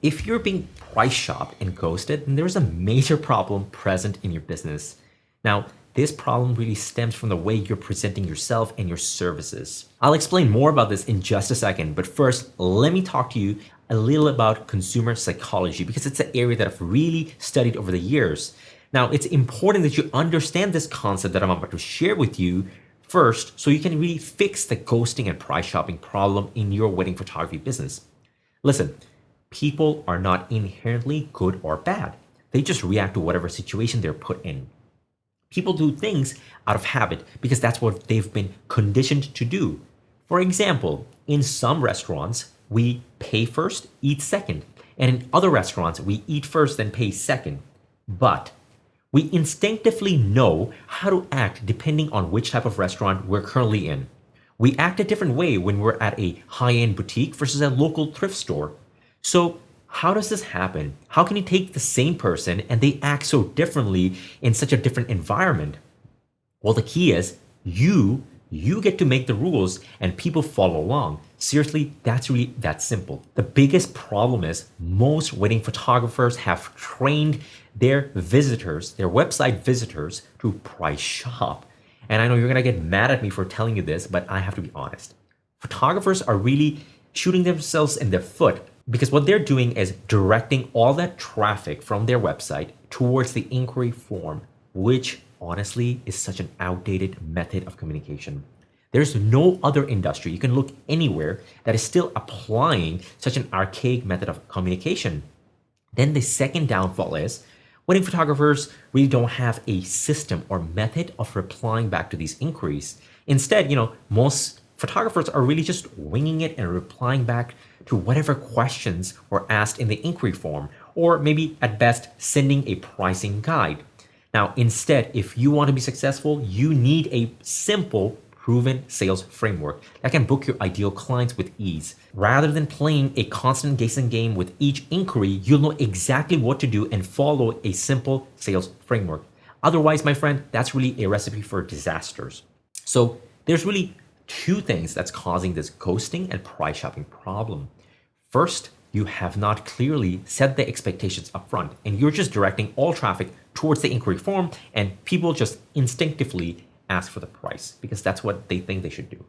If you're being price shopped and ghosted, then there's a major problem present in your business. Now, this problem really stems from the way you're presenting yourself and your services. I'll explain more about this in just a second, but first, let me talk to you a little about consumer psychology because it's an area that I've really studied over the years. Now, it's important that you understand this concept that I'm about to share with you first so you can really fix the ghosting and price shopping problem in your wedding photography business. Listen, people are not inherently good or bad. They just react to whatever situation they're put in. People do things out of habit because that's what they've been conditioned to do. For example, in some restaurants, we pay first, eat second. And in other restaurants, we eat first, then pay second. But we instinctively know how to act depending on which type of restaurant we're currently in. We act a different way when we're at a high-end boutique versus a local thrift store. So, how does this happen? How can you take the same person and they act so differently in such a different environment? Well, the key is you get to make the rules and people follow along. Seriously, that's really that simple. The biggest problem is most wedding photographers have trained their visitors, their website visitors, to price shop. And I know you're gonna get mad at me for telling you this, but I have to be honest. Photographers are really shooting themselves in the foot because what they're doing is directing all that traffic from their website towards the inquiry form, which honestly is such an outdated method of communication. There's no other industry, you can look anywhere, that is still applying such an archaic method of communication. Then the second downfall is wedding photographers really don't have a system or method of replying back to these inquiries. Instead, most photographers are really just winging it and replying back to whatever questions were asked in the inquiry form, or maybe at best sending a pricing guide. Now, instead, if you want to be successful, you need a simple, proven sales framework that can book your ideal clients with ease. Rather than playing a constant guessing game with each inquiry, you'll know exactly what to do and follow a simple sales framework. Otherwise, my friend, that's really a recipe for disasters. So there's really two things that's causing this ghosting and price shopping problem. First, you have not clearly set the expectations up front, and you're just directing all traffic towards the inquiry form, and people just instinctively ask for the price because that's what they think they should do.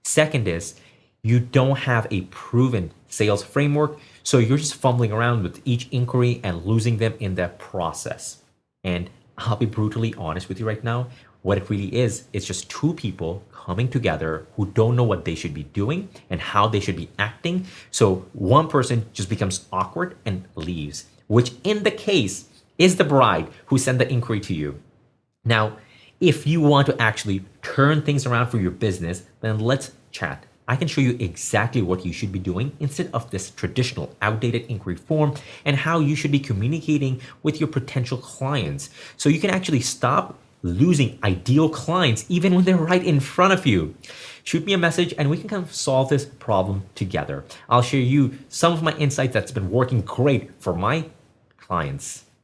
Second is you don't have a proven sales framework, so you're just fumbling around with each inquiry and losing them in the process. And I'll be brutally honest with you right now. What it really is, it's just two people coming together who don't know what they should be doing and how they should be acting. So one person just becomes awkward and leaves, which in the case is the bride who sent the inquiry to you. Now, if you want to actually turn things around for your business, then let's chat. I can show you exactly what you should be doing instead of this traditional outdated inquiry form and how you should be communicating with your potential clients. So you can actually stop losing ideal clients even when they're right in front of you. Shoot me a message and we can kind of solve this problem together. I'll share you some of my insights that's been working great for my clients.